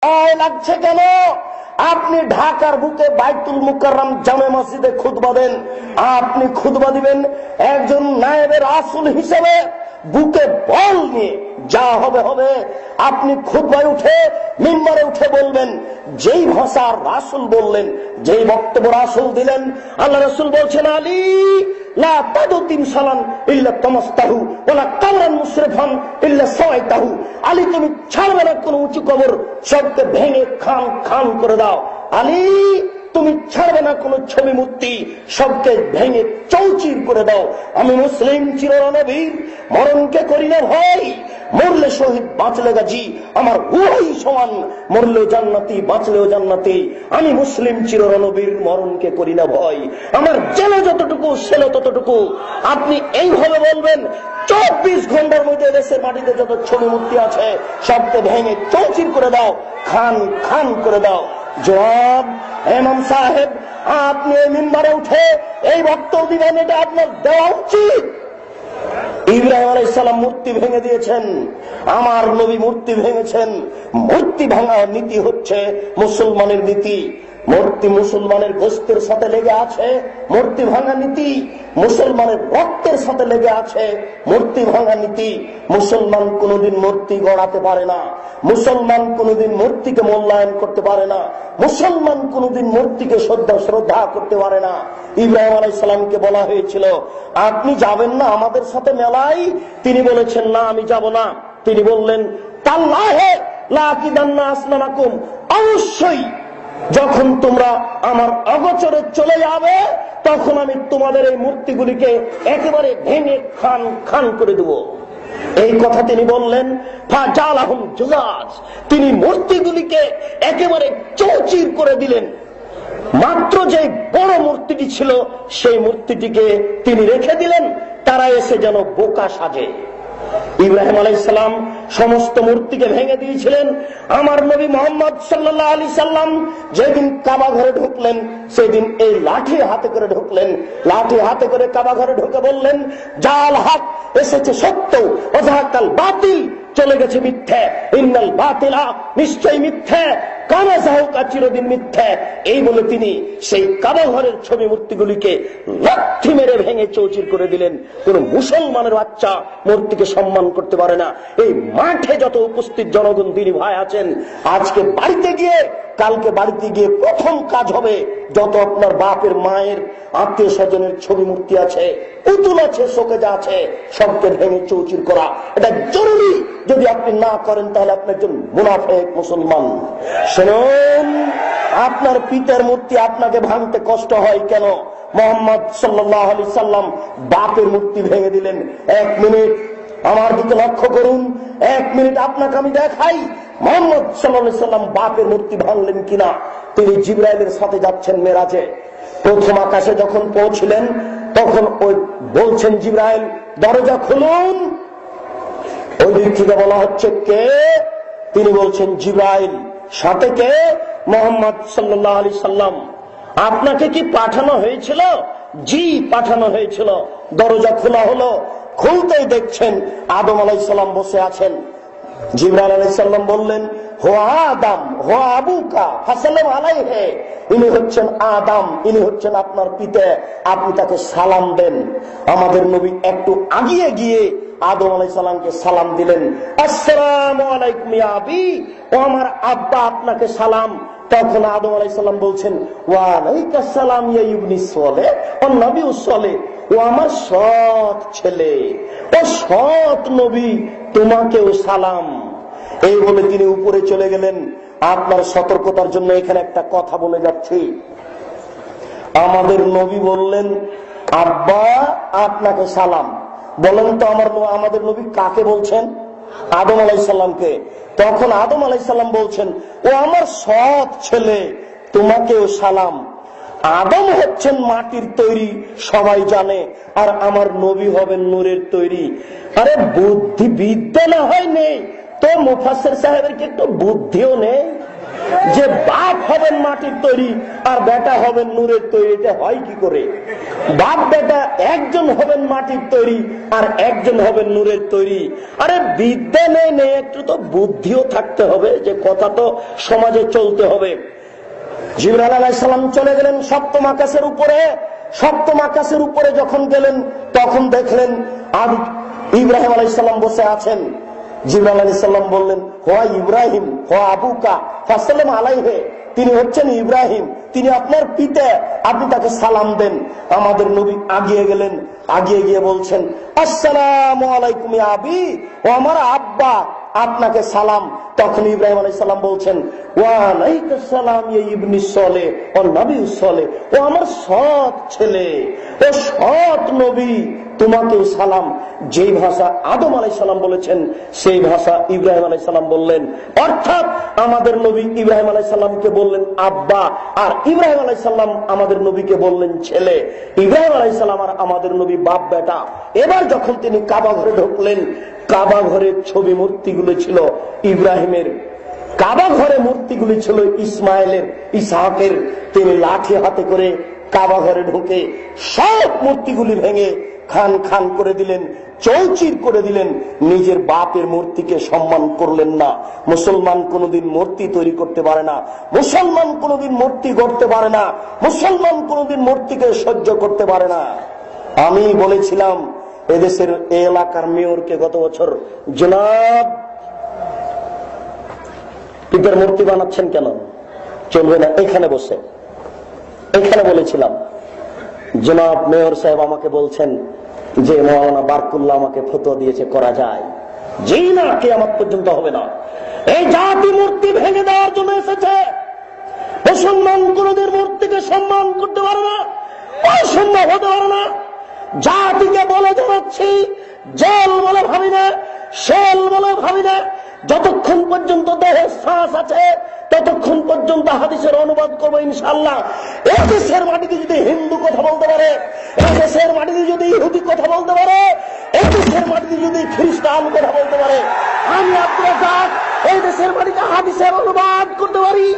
ভয় লাগছে কেন? আপনি ঢাকার বুকে বাইতুল মুকাররম জামে মসজিদে খুতবা দেন, আপনি খুতবা দিবেন একজন নায়েবে রাসূল হিসেবে, বুকে বল নিয়ে, যা হবে হবে। আপনি খুতবায় উঠে, মিম্বরে উঠে বলবেন যেই ভাষা রাসূল বললেন, যেই বক্তব্য রাসূল দিলেন। আল্লাহ রাসূল বলছেন, আলী লা তাদু তিমসালান ইল্লা তামাসতাহু ওয়ালা কাবরান মুশরিফান ইল্লা সাওয়াইতাহু। আলী, তুমি ছাড়বে না কোন উঁচু কবর, সবকে ভেঙে খান খান করে দাও। আলী, তুমি ছাড়বে না কোন ছবি মূর্তি, সবকে ভেঙে চৌচির করে দাও। আমি মুসলিম চিরনবীর, মরণকে করি না ভয়। মরলে শহীদ, বাঁচলে গাজী, আমার উভয় সমান। মরলেও জান্নাতি, বাঁচলেও জান্নাতি। আমি মুসলিম চিরনবীর, মরণকে করি না ভয়। আমার জেলে যতটুকু, সেলে ততটুকু। আপনি এইভাবে বলবেন, 24 ঘন্টার মধ্যে দেশের মাটিতে যত ছবি মূর্তি আছে সবকে ভেঙে চৌচির করে দাও, খান খান করে দাও। জবাব, ইমাম সাহেব, আপনি মিম্বরে উঠে এই বক্তব্য দিবেন, এটা আপনার দেওয়া উচিত। ইব্রাহিম আলাইহিস সালাম মূর্তি ভেঙে দিয়েছেন, আমার নবী মূর্তি ভেঙেছেন। মূর্তি ভাঙার নীতি হচ্ছে মুসলমানের নীতি। মূর্তি মুসলমানের গোশতের সাথে লেগে আছে, মূর্তি ভাঙা নীতি। মুসলমানের রক্তের সাথে লেগে আছে, মূর্তি ভাঙা নীতি। মুসলমান কোনদিন মূর্তি গড়াতে পারে না, মুসলমান কোনদিন মূর্তিকে মূল্যায়ন করতে পারে না, মুসলমান কোনদিন মূর্তিকে শ্রদ্ধা করতে পারে না। ইব্রাহিম আলাইহিস সালামকে বলা হয়েছিল, আপনি যাবেন না আমাদের সাথে মেলায়? তিনি বলেছেন, না, আমি যাব না। তিনি বললেন, তাল্লাহে লা আকিদান্না আসনামাকুম, অবশ্যই যখন তোমরা আমার অগোচরে চলে যাবে তখন আমি তোমাদের এই মূর্তিগুলিকে একেবারে ভেঙে খান খান করে দেব। এই কথা তিনি বললেন। ফাজালাহুম জুজাজ, তিনি মূর্তিগুলিকে একেবারে চৌচির করে দিলেন। মাত্র যে বড় মূর্তিটি ছিল সেই মূর্তিটিকে তিনি রেখে দিলেন, তারা এসে যেন বোকা সাজে। ইব্রাহিম আলাইহিস সালাম সমস্ত মূর্তিকে ভেঙে দিয়েছিলেন। আমার নবী মুহাম্মদ সাল্লাল্লাহু আলাইহি সাল্লাম যেদিন কাবা ঘরে ঢুকলেন, সেদিন এই লাঠি হাতে করে ঢুকলেন। লাঠি হাতে করে কাবা ঘরে ঢুকে বললেন, জাল হক, এসেছে সত্য, ওয়াজাহাকাল বাতিল, চলে গেছে মিথ্যে। ইন্নাল বাতিলা, নিশ্চয় মিথ্যে, কানা যাহুকা, চিরদিন মিথ্যে। এই বলে তিনি সেই কাবা ঘরের ছবি মূর্তিগুলিকে লাথি মেরে ভেঙে চৌচির করে দিলেন। কোন মুসলমানের বাচ্চা মূর্তিকে সম্মান করতে পারে না। এই মাঠে যত উপস্থিত জনগণ দিনী ভাই আছেন, আজকে বাড়িতে গিয়ে, কালকে বাড়িতে গিয়ে প্রথম কাজ হবে, যত আপনার বাপের মায়ের আত্মীয় স্বজনের ছবি মূর্তি আছে, পুতুল আছে, শোকেজা আছে, সবকে ভেঙে চৌচির করা। এটা জরুরি। যদি আপনি না করেন তাহলে আপনি একজন মুনাফিক মুসলমান। শুনুন, আপনার পিতার মূর্তি আপনাকে ভাঙতে কষ্ট হয় কেন? মুহাম্মদ সাল্লাল্লাহু আলাইহি সাল্লাম বাপের মূর্তি ভেঙে দিলেন। 1 মিনিট আমার দিকে লক্ষ্য করুন, 1 মিনিট আপনাকে আমি দেখাই মুহাম্মদ সাল্লাল্লাহু আলাইহি সাল্লাম বাপের মূর্তি ভাঙলেন কিনা। তিনি জিবরাইলের সাথে যাচ্ছেন মেরাজে। প্রথম আকাশে যখন পৌঁছলেন তখন ওই বলছেন, জিবরাইল দরজা খুলুন। ওই দিক থেকে বলা হচ্ছে, কে? তিনি বলছেন, জিবরাইল। সাথে কে? মুহাম্মদ সাল্লাল্লাহু আলাইহি সাল্লাম। আপনাকে কি পাঠানো হয়েছিল? জি, পাঠানো হয়েছিল। দরজা খোলা হলো। খুলতেই দেখছেন আদম আলাইহিস সালাম বসে আছেন। জিবরাইল আলাইহিস সালাম বললেন, হো আদম, হো আবুকা ফাসাল্লাম আলাইহি, ইনি হচ্ছেন আদম, ইনি হচ্ছেন আপনার পিতা, আপনি তাকে সালাম দেন। আমাদের নবী একটু আগিয়ে গিয়ে আদম আলাইহিস সালামকে সালাম দিলেন। আসসালামু আলাইকুম ইয়া আবি, ও আমার আব্বা, আপনাকে সালাম। তখন আদম আলাইহিস সালাম বলছেন, ওয়া আলাইকাস সালাম ইয়া ইবনি সালেহ, ও নবী সালেহ, ও আমার সৎ ছেলে, ও সৎ নবী, তোমাকেও সালাম। এই বলে তিনি উপরে চলে গেলেন। আপনার সতর্কতার জন্য এখানে একটা কথা বলে যাচ্ছি। আমাদের নবী বললেন, আব্বা আপনাকে সালাম। বলেন তো আমাদের নবী কাকে বলছেন? আদম আলাইহিস সালামকে। তখন আদম আলাইহিস সালাম বলছেন, ও আমার সৎ ছেলে, তোমাকেও সালাম। আদম হচ্ছেন মাটির তৈরি, সবাই জানে, আর আমার নবী হবেন নূরের তৈরি। আরে বুদ্ধি বিদ্যা না হয় নেই তো মুফাসসির সাহেবের কি একটু বুদ্ধিও নেই? যে বাপ হবেন মাটির তৈরি আর বেটা হবেন নূরের তৈরি, এটা হয় কি করে? বাপ বেটা একজন হবেন মাটির তৈরি আর একজন হবেন নূরের তৈরি। আরে বিদ্যা নেই, একটু তো বুদ্ধিও থাকতে হবে, যে কথা তো সমাজে চলতে হবে। জিবরাইল আলাইহিস সালাম চলে গেলেন সপ্তম আকাশের উপরে। সপ্তম আকাশের উপরে যখন গেলেন তখন দেখলেন ইব্রাহিম আলাইহিস সালাম বসে আছেন। জিবরাইল আলাইহিস সালাম বললেন, হোয়া ইব্রাহিম হোয়া আবুকা ফাসাল্লাম আলাইহি, তিনি হচ্ছেন ইব্রাহিম, তিনি আপনার পিতা, আপনি তাকে সালাম দেন। আমাদের নবী আগিয়ে গেলেন, আগিয়ে গিয়ে বলছেন, আসসালামু আলাইকুম ইয়া আবি, ও আমার আব্বা, আপনাকে সালাম। তখন ইব্রাহিম আলাইহিস সালাম বলছেন, ওয়া আলাইকুস সালাম ইয়া ইবনি সলেহ ও নবী সলেহ, ও আমার সৎ ছেলে, ও সৎ নবী, তোমাকেও সালাম। যেই ভাষা আদম আলাইহিস সালাম বলেছেন সেই ভাষা ইব্রাহিম আলাইহিস সালাম বললেন। অর্থাৎ আমাদের নবী ইব্রাহিম আলাইহিস সালামকে বললেন আব্বা, আর ইব্রাহিম আলাইহিস সালাম আমাদের নবীকে বললেন ছেলে। ইব্রাহিম আলাইহিস সালাম আর আমাদের নবী বাপ বেটা। এবার যখন তিনি কাবা ঘরে ঢুকলেন, কাবা ঘরের ছবি মূর্তিগুলো ছিল ইব্রাহিমের, কাবা ঘরে মূর্তিগুলি ছিল ইসমাইলের, ইসহাকের। তিনি লাঠি হাতে করে কাবা ঘরে ঢুকে সব মূর্তিগুলি ভেঙে খান খান করে দিলেন, চৌচির করে দিলেন। নিজের বাপের মূর্তিকে সম্মান করলেন না। মুসলমান কোনদিন মূর্তি তৈরি করতে পারে না, মুসলমান কোনদিন মূর্তি গড়তে পারে না, মুসলমান কোনদিন মূর্তিকে সহ্য করতে পারে না। আমি বলেছিলাম এদেশের এলাকার মেয়রকে গত বছর, জনাব পিতার মূর্তি বানাচ্ছেন কেন, চলবে না, এখানে বসে, এখানে বলেছিলাম, জনাব মেয়র সাহেব আমাকে বলছেন যে মাওলানা বারকুল্লাহ আমাকে ফতোয়া দিয়েছে করা যায়। যেই না কিয়ামত পর্যন্ত হবে না। এই জাতি মূর্তি ভেঙে দেওয়ার জন্য এসেছে। মুসলমান কোনদিন মূর্তিকে সম্মান করতে পারে না, অসম্ভব হতে পারে না। জাতিকে বলে জানাচ্ছি, জেল বলে ভাবি না, শেল বলে ভাবি না, যতক্ষণ পর্যন্ত দেহের শ্বাস আছে ততক্ষণ পর্যন্ত হাদিসের অনুবাদ করবো ইনশাআল্লাহ। এই দেশের মাটিতে যদি হিন্দু কথা বলতে পারে, এই দেশের মাটিতে যদি ইহুদি কথা বলতে পারে, এই দেশের মাটিতে যদি খ্রিস্টান কথা বলতে পারে, আমি আব্দুল রাজ্জাক এই দেশের মাটিতে হাদিসের অনুবাদ করতে পারি।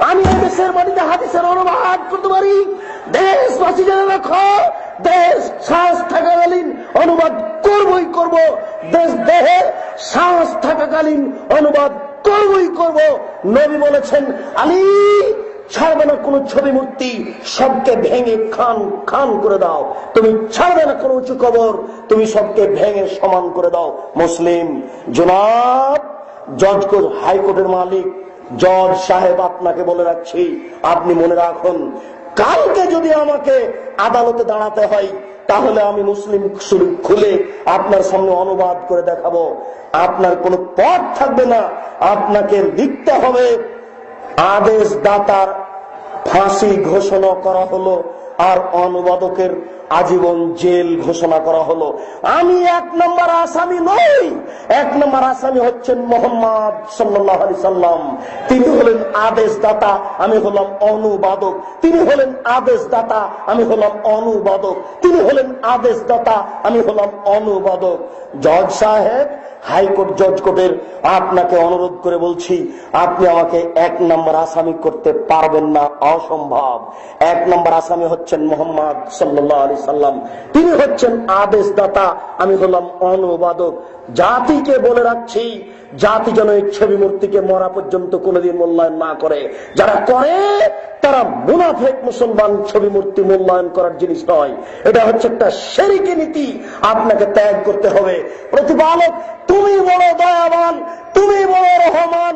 আমি এই দেশের মাটিতে হাদিসের অনুবাদ করতে পারি। দেশবাসী জেনে রাখো, দেশ শ্বাস থাকাকালীন অনুবাদ করবই করব, দেশ দেহে শ্বাস থাকাকালীন অনুবাদ করবই করব। নবী বলেছেন, আলী ছাড়বে না কোন ছবি মূর্তি, সবকে ভেঙে খান খান করে দাও। তুমি ছাড়বে না কোন উঁচু কবর, তুমি সবকে ভেঙে সমান করে দাও। মুসলিম জনাব জজ হাইকোর্টের মালিক জজ সাহেব, আপনাকে বলে রাখছি, আপনি মনে রাখুন, কালকে যদি আমাকে আদালতে দাঁড়াতে হয় তাহলে আমি মুসলিম শরীফ খুলে আপনার সামনে অনুবাদ করে দেখাবো। আপনার কোনো পথ থাকবে না, আপনাকে লিখতে হবে আদেশ দাতার ফাঁসি ঘোষণা করা হলো আর অনুবাদকের আজীবন জেল ঘোষণা করা হলো। আমি এক নম্বর আসামি নই, এক নম্বর আসামি হচ্ছেন মোহাম্মদ সাল্লাল্লাহু আলাইহি সাল্লাম। তিনি হলেন আদেশদাতা, আমি হলাম অনুবাদক। তিনি হলেন আদেশদাতা, আমি হলাম অনুবাদক। তিনি হলেন আদেশদাতা, আমি হলাম অনুবাদক। জজ সাহেব, হাইকোর্ট জজ কোর্টের আপনাকে অনুরোধ করে বলছি, আপনি আমাকে এক নম্বর আসামি করতে পারবেন না, অসম্ভব। এক নম্বর আসামি হচ্ছেন মোহাম্মদ সাল্লাল্লাহু আলাইহি সাল্লাম, তিনি হচ্ছেন আদেশদাতা, আমি হলাম অনুবাদক। জাতিকে বলে রাখছি, জাতি যেন এই ছবি মূর্তিকে মরা পর্যন্ত কোনোদিন মূল্যায়ন না করে। যারা করে তারা মুনাফিক। মুসলমান ছবি মূর্তি মূল্যায়ন করার জিনিস নয়, এটা হচ্ছে একটা শিরকি নীতি, আপনাকে ত্যাগ করতে হবে। প্রতিপালক তুমি বড় দয়াবান, তুমি বড় রহমান,